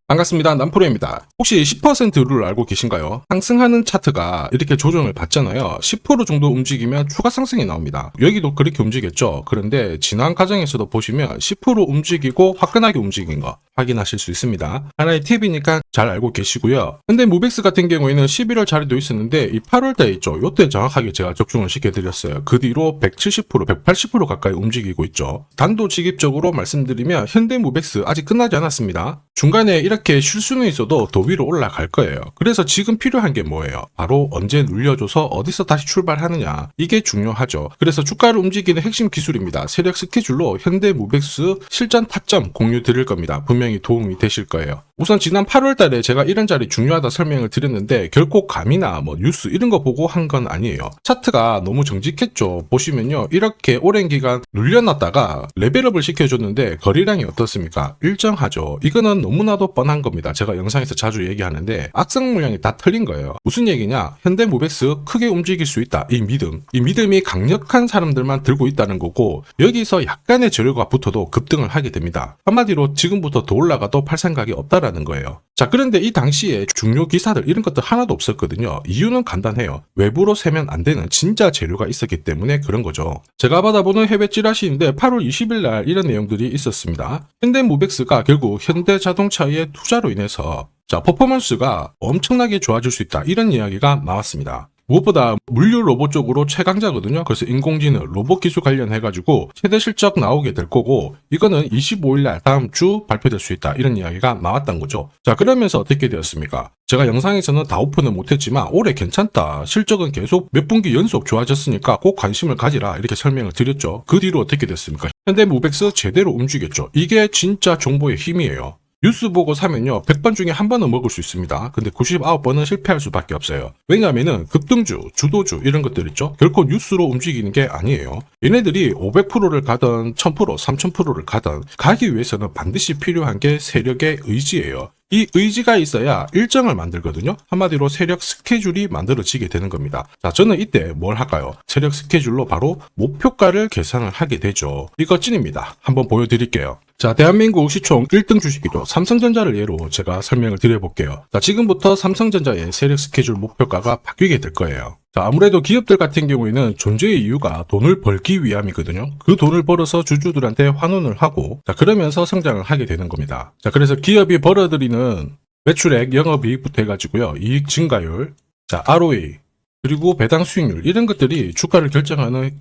반갑습니다. 남프로입니다. 혹시 10% 룰 알고 계신가요? 상승하는 차트가 이렇게 조정을 받잖아요. 10% 정도 움직이면 추가 상승이 나옵니다. 여기도 그렇게 움직였죠. 그런데 지난 과정에서도 보시면 10% 움직이고 화끈하게 움직인 거 확인하실 수 있습니다. 하나의 팁이니까 잘 알고 계시고요. 근데 무백스 같은 경우에는 11월 자리도 있었는데 이 8월달에 있죠. 요때 정확하게 제가 적중을 시켜드렸어요. 그 뒤로 170%, 180% 가까이 움직이고 있죠. 단도직입적으로 말씀드리면 현대무백스 아직 끝나지 않았습니다. 중간에 이렇게 쉴 수는 있어도 더 위로 올라갈 거예요. 그래서 지금 필요한 게 뭐예요? 바로 언제 눌려줘서 어디서 다시 출발하느냐. 이게 중요하죠. 그래서 주가를 움직이는 핵심 기술입니다. 세력 스케줄로 현대무백스 실전 타점 공유 드릴 겁니다. 분명히 도움이 되실 거예요. 우선 지난 8월 달에 제가 이런 자리 중요하다 설명을 드렸는데 결코 감이나 뉴스 이런 거 보고 한 건 아니에요. 차트가 너무 정직했죠. 보시면요. 이렇게 오랜 기간 눌려놨다가 레벨업을 시켜줬는데 거래량이 어떻습니까? 일정하죠. 이거는 너무나도 뻔한 겁니다. 제가 영상에서 자주 얘기하는데 악성 물량이 다 틀린 거예요. 무슨 얘기냐? 현대무백스 크게 움직일 수 있다. 이 믿음이 강력한 사람들만 들고 있다는 거고 여기서 약간의 재료가 붙어도 급등을 하게 됩니다. 한마디로 지금부터 더 올라가도 팔 생각이 없다라는 거예요. 자, 그런데 이 당시에 중요 기사들 이런 것들 하나도 없었거든요. 이유는 간단해요. 외부로 세면 안 되는 진짜 재료가 있었기 때문에 그런 거죠. 제가 받아보는 해외 찌라시인데 8월 20일 날 이런 내용들이 있었습니다. 현대무백스가 결국 현대자동차의 투자로 인해서 퍼포먼스가 엄청나게 좋아질 수 있다. 이런 이야기가 나왔습니다. 무엇보다 물류 로봇 쪽으로 최강자거든요. 그래서 인공지능, 로봇 기술 관련해가지고 최대 실적 나오게 될 거고 이거는 25일 날 다음 주 발표될 수 있다. 이런 이야기가 나왔던 거죠. 자, 그러면서 어떻게 되었습니까? 제가 영상에서는 다 오픈은 못했지만 올해 괜찮다. 실적은 계속 몇 분기 연속 좋아졌으니까 꼭 관심을 가지라. 이렇게 설명을 드렸죠. 그 뒤로 어떻게 됐습니까? 현대무백스 제대로 움직였죠. 이게 진짜 정보의 힘이에요. 뉴스 보고 사면요 100번 중에 한 번은 먹을 수 있습니다. 근데 99번은 실패할 수밖에 없어요. 왜냐하면은 급등주, 주도주 이런 것들 있죠. 결코 뉴스로 움직이는 게 아니에요. 얘네들이 500%를 가든 1000%, 3000%를 가든 가기 위해서는 반드시 필요한 게 세력의 의지예요. 이 의지가 있어야 일정을 만들거든요. 한마디로 세력 스케줄이 만들어지게 되는 겁니다. 자, 저는 이때 뭘 할까요? 세력 스케줄로 바로 목표가를 계산을 하게 되죠. 이거 찐입니다. 한번 보여드릴게요. 자, 대한민국 시총 1등 주식이죠. 삼성전자를 예로 제가 설명을 드려볼게요. 자, 지금부터 삼성전자의 세력 스케줄 목표가가 바뀌게 될 거예요. 자, 아무래도 기업들 같은 경우에는 존재의 이유가 돈을 벌기 위함이거든요. 그 돈을 벌어서 주주들한테 환원을 하고, 자, 그러면서 성장을 하게 되는 겁니다. 자, 그래서 기업이 벌어들이는 매출액, 영업이익부터 해가지고요. 이익 증가율, 자, ROE, 그리고 배당 수익률, 이런 것들이 주가를 결정하는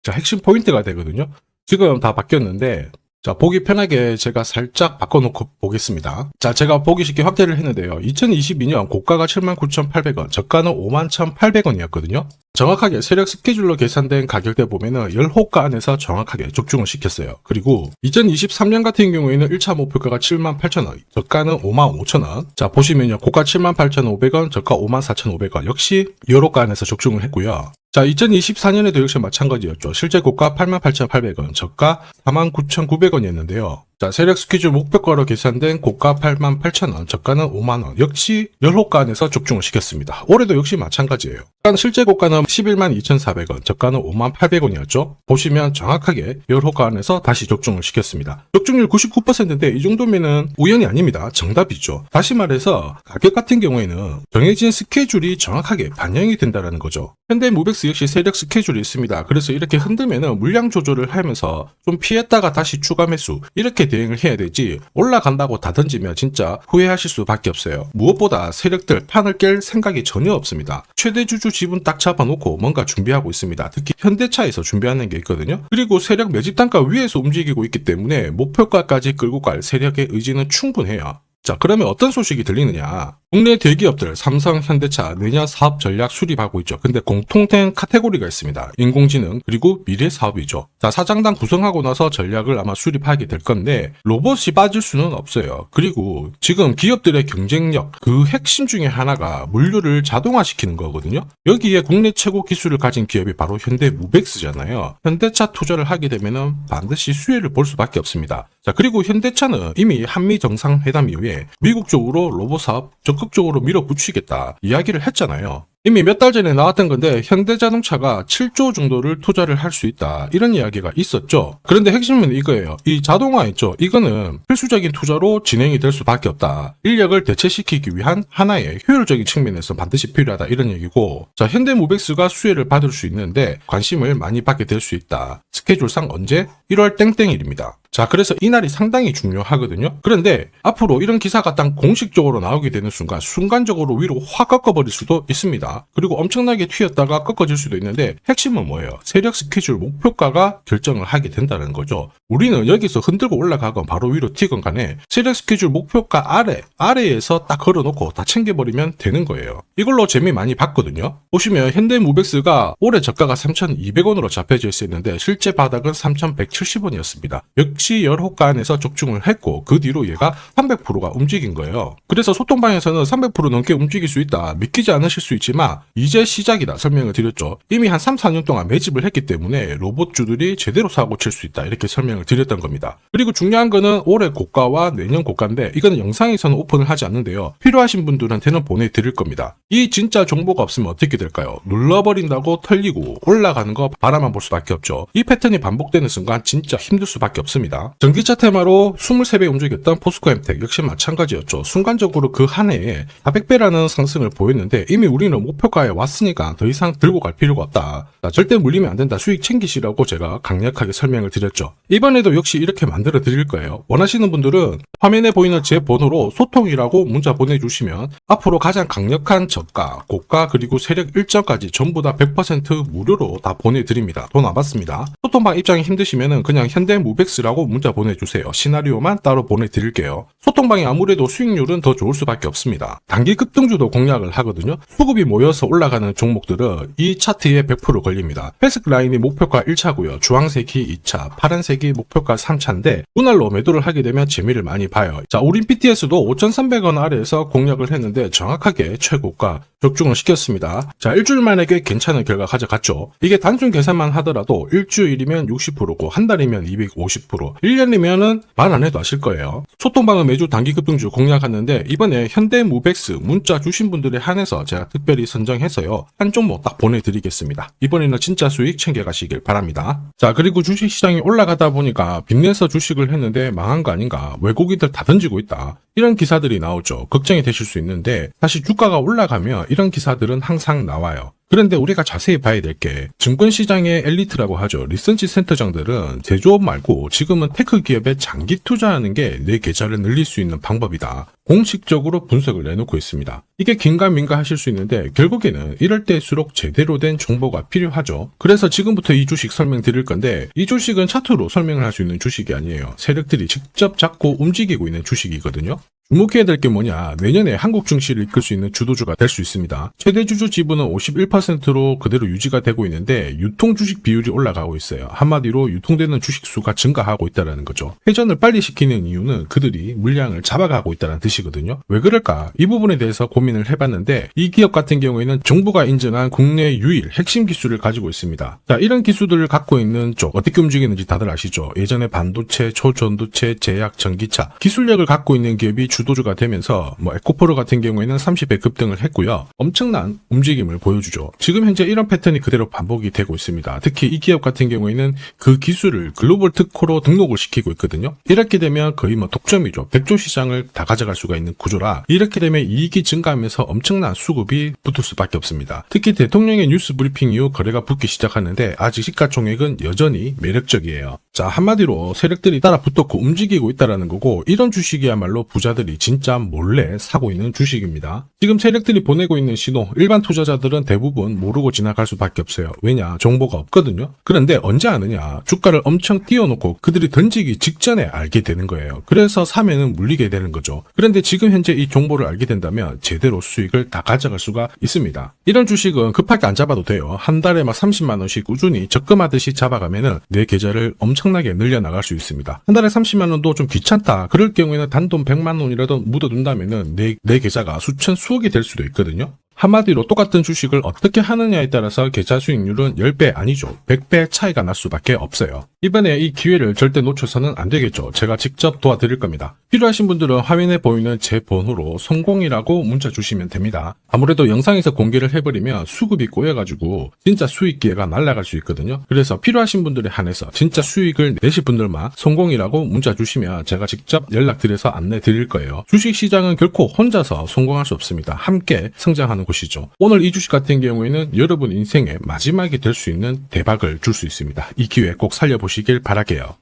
핵심 포인트가 되거든요. 지금 다 바뀌었는데, 자, 보기 편하게 제가 살짝 바꿔놓고 보겠습니다. 자, 제가 보기 쉽게 확대를 했는데요. 2022년 고가가 79,800원, 저가는 51,800원이었거든요. 정확하게 세력 스케줄로 계산된 가격대 보면은 10호가 안에서 정확하게 적중을 시켰어요. 그리고 2023년 같은 경우에는 1차 목표가가 78,000원, 저가는 55,000원. 자, 보시면요. 고가 78,500원, 저가 54,500원. 역시 10호가 안에서 적중을 했고요. 자, 2024년에도 역시 마찬가지였죠. 실제 고가 88,800원, 저가 49,900원이었는데요. 자, 세력 스케줄 목표가로 계산된 고가 88,000원, 저가는 5만원. 역시 10호가 안에서 적중을 시켰습니다. 올해도 역시 마찬가지예요. 실제 고가는 112,400원, 저가는 58,800원이었죠. 보시면 정확하게 10호가 안에서 다시 적중을 시켰습니다. 적중률 99%인데 이 정도면은 우연이 아닙니다. 정답이죠. 다시 말해서 가격 같은 경우에는 정해진 스케줄이 정확하게 반영이 된다는 거죠. 현대무백스 역시 세력 스케줄이 있습니다. 그래서 이렇게 흔들면은 물량 조절을 하면서 좀 피했다가 다시 추가 매수 이렇게 대응을 해야 되지 올라간다고 다 던지면 진짜 후회하실 수밖에 없어요. 무엇보다 세력들 판을 깰 생각이 전혀 없습니다. 최대 주주 지분 딱 잡아놓고 뭔가 준비하고 있습니다. 특히 현대차에서 준비하는 게 있거든요. 그리고 세력 매집 단가 위에서 움직이고 있기 때문에 목표가까지 끌고 갈 세력의 의지는 충분해요. 자, 그러면 어떤 소식이 들리느냐? 국내 대기업들 삼성, 현대차 내년 사업 전략 수립하고 있죠. 근데 공통된 카테고리가 있습니다. 인공지능 그리고 미래 사업이죠. 자, 사장단 구성하고 나서 전략을 아마 수립하게 될 건데 로봇이 빠질 수는 없어요. 그리고 지금 기업들의 경쟁력 그 핵심 중에 하나가 물류를 자동화시키는 거거든요. 여기에 국내 최고 기술을 가진 기업이 바로 현대무백스잖아요. 현대차 투자를 하게 되면은 반드시 수혜를 볼 수밖에 없습니다. 자, 그리고 현대차는 이미 한미 정상회담 이후에 미국 쪽으로 로봇 사업 적극적으로 밀어붙이겠다 이야기를 했잖아요. 이미 몇 달 전에 나왔던 건데 현대자동차가 7조 정도를 투자를 할 수 있다, 이런 이야기가 있었죠. 그런데 핵심은 이거예요. 이 자동화 있죠. 이거는 필수적인 투자로 진행이 될 수밖에 없다. 인력을 대체시키기 위한 하나의 효율적인 측면에서 반드시 필요하다, 이런 얘기고, 자, 현대모백스가 수혜를 받을 수 있는데 관심을 많이 받게 될 수 있다. 스케줄상 언제? 1월 땡땡일입니다. 자, 그래서 이날이 상당히 중요하거든요. 그런데 앞으로 이런 기사가 딱 공식적으로 나오게 되는 순간 순간적으로 위로 확 꺾어버릴 수도 있습니다. 그리고 엄청나게 튀었다가 꺾어질 수도 있는데, 핵심은 뭐예요? 세력 스케줄 목표가가 결정을 하게 된다는 거죠. 우리는 여기서 흔들고 올라가건 바로 위로 튀건 간에 세력 스케줄 목표가 아래에서 딱 걸어놓고 다 챙겨버리면 되는 거예요. 이걸로 재미 많이 봤거든요. 보시면 현대모백스가 올해 저가가 3,200원으로 잡혀져 있었는데 실제 바닥은 3,170원이었습니다. 역시 열호가 안에서 적중을 했고 그 뒤로 얘가 300%가 움직인 거예요. 그래서 소통방에서는 300% 넘게 움직일 수 있다, 믿기지 않으실 수 있지만 이제 시작이다 설명을 드렸죠. 이미 한 3, 4년 동안 매집을 했기 때문에 로봇주들이 제대로 사고 칠 수 있다, 이렇게 설명을 드렸던 겁니다. 그리고 중요한 거는 올해 고가와 내년 고가인데 이거는 영상에서는 오픈을 하지 않는데요. 필요하신 분들한테는 보내드릴 겁니다. 이 진짜 정보가 없으면 어떻게 될까요? 눌러버린다고 털리고 올라가는 거 바라만 볼 수밖에 없죠. 이 패턴이 반복되는 순간 진짜 힘들 수밖에 없습니다. 전기차 테마로 23배 움직였던 포스코 엠텍 역시 마찬가지였죠. 순간적으로 그 한 해에 400배라는 상승을 보였는데 이미 우리는 목표가에 왔으니까 더 이상 들고 갈 필요가 없다. 자, 절대 물리면 안 된다. 수익 챙기시라고 제가 강력하게 설명을 드렸죠. 이번에도 역시 이렇게 만들어 드릴 거예요. 원하시는 분들은 화면에 보이는 제 번호로 소통이라고 문자 보내주시면 앞으로 가장 강력한 저가, 고가, 그리고 세력 일정까지 전부 다 100% 무료로 다 보내드립니다. 돈 안 받습니다. 소통방 입장이 힘드시면 그냥 현대모백스라고 문자 보내주세요. 시나리오만 따로 보내드릴게요. 소통방이 아무래도 수익률은 더 좋을 수밖에 없습니다. 단기 급등주도 공략을 하거든요. 수급이 모여서 올라가는 종목들은 이 차트에 100% 걸립니다. 회색 라인이 목표가 1차고요. 주황색이 2차, 파란색이 목표가 3차인데 분할로 매도를 하게 되면 재미를 많이 봐요. 자, 우린 BTS도 5,300원 아래에서 공략을 했는데 정확하게 최고가 적중을 시켰습니다. 자, 일주일 만에 꽤 괜찮은 결과 가져갔죠. 이게 단순 계산만 하더라도 일주일이면 60%고 한 달이면 250%, 1년이면은 말 안 해도 아실 거예요. 소통방은 매주 단기 급등주 공략하는데 이번에 현대모백스 문자 주신 분들에 한해서 제가 특별히 선정해서요, 한 종목 딱 보내드리겠습니다. 이번에는 진짜 수익 챙겨가시길 바랍니다. 자, 그리고 주식시장이 올라가다 보니까 빚내서 주식을 했는데 망한 거 아닌가, 외국인들 다 던지고 있다, 이런 기사들이 나오죠. 걱정이 되실 수 있는데 사실 주가가 올라가면 이런 기사들은 항상 나와요. 그런데 우리가 자세히 봐야 될 게 증권시장의 엘리트라고 하죠. 리서치 센터장들은 제조업 말고 지금은 테크 기업에 장기 투자하는 게 내 계좌를 늘릴 수 있는 방법이다, 공식적으로 분석을 내놓고 있습니다. 이게 긴가민가 하실 수 있는데 결국에는 이럴 때일수록 제대로 된 정보가 필요하죠. 그래서 지금부터 이 주식 설명드릴 건데 이 주식은 차트로 설명을 할 수 있는 주식이 아니에요. 세력들이 직접 잡고 움직이고 있는 주식이거든요. 주목해야 될 게 뭐냐, 내년에 한국 증시를 이끌 수 있는 주도주가 될 수 있습니다. 최대 주주 지분은 51%로 그대로 유지가 되고 있는데 유통 주식 비율이 올라가고 있어요. 한마디로 유통되는 주식 수가 증가하고 있다는 거죠. 회전을 빨리 시키는 이유는 그들이 물량을 잡아가고 있다는 뜻이거든요. 왜 그럴까? 이 부분에 대해서 고민을 해봤는데 이 기업 같은 경우에는 정부가 인정한 국내 유일 핵심 기술을 가지고 있습니다. 자, 이런 기술들을 갖고 있는 쪽 어떻게 움직이는지 다들 아시죠? 예전에 반도체, 초전도체, 제약, 전기차 기술력을 갖고 있는 기업이 주도주가 되면서 에코프로 같은 경우에는 30배 급등을 했고요. 엄청난 움직임을 보여주죠. 지금 현재 이런 패턴이 그대로 반복이 되고 있습니다. 특히 이 기업 같은 경우에는 그 기술을 글로벌 특허로 등록을 시키고 있거든요. 이렇게 되면 거의 독점이죠. 100조 시장을 다 가져갈 수가 있는 구조라 이렇게 되면 이익이 증가하면서 엄청난 수급이 붙을 수밖에 없습니다. 특히 대통령의 뉴스 브리핑 이후 거래가 붙기 시작하는데 아직 시가총액은 여전히 매력적이에요. 자, 한마디로 세력들이 따라 붙었고 움직이고 있다는 거고 이런 주식이야말로 부자들이 진짜 몰래 사고 있는 주식입니다. 지금 세력들이 보내고 있는 신호 일반 투자자들은 대부분 모르고 지나갈 수밖에 없어요. 왜냐? 정보가 없거든요. 그런데 언제 아느냐? 주가를 엄청 띄워놓고 그들이 던지기 직전에 알게 되는 거예요. 그래서 사면은 물리게 되는 거죠. 그런데 지금 현재 이 정보를 알게 된다면 제대로 수익을 다 가져갈 수가 있습니다. 이런 주식은 급하게 안 잡아도 돼요. 한 달에 30만 원씩 꾸준히 적금하듯이 잡아가면은 내 계좌를 엄청나게 늘려나갈 수 있습니다. 한 달에 30만 원도 좀 귀찮다. 그럴 경우에는 단돈 100만 원이라도 묻어둔다면은 내 계좌가 수천 수억이 될 수도 있거든요. 한마디로 똑같은 주식을 어떻게 하느냐에 따라서 계좌 수익률은 10배 아니죠. 100배 차이가 날 수밖에 없어요. 이번에 이 기회를 절대 놓쳐서는 안 되겠죠. 제가 직접 도와드릴 겁니다. 필요하신 분들은 화면에 보이는 제 번호로 성공이라고 문자 주시면 됩니다. 아무래도 영상에서 공개를 해버리면 수급이 꼬여가지고 진짜 수익 기회가 날아갈 수 있거든요. 그래서 필요하신 분들에 한해서 진짜 수익을 내실 분들만 성공이라고 문자 주시면 제가 직접 연락드려서 안내 드릴 거예요. 주식시장은 결코 혼자서 성공할 수 없습니다. 함께 성장하는 곳이죠. 오늘 이 주식 같은 경우에는 여러분 인생의 마지막이 될 수 있는 대박을 줄 수 있습니다. 이 기회 꼭 살려보시길 바랄게요.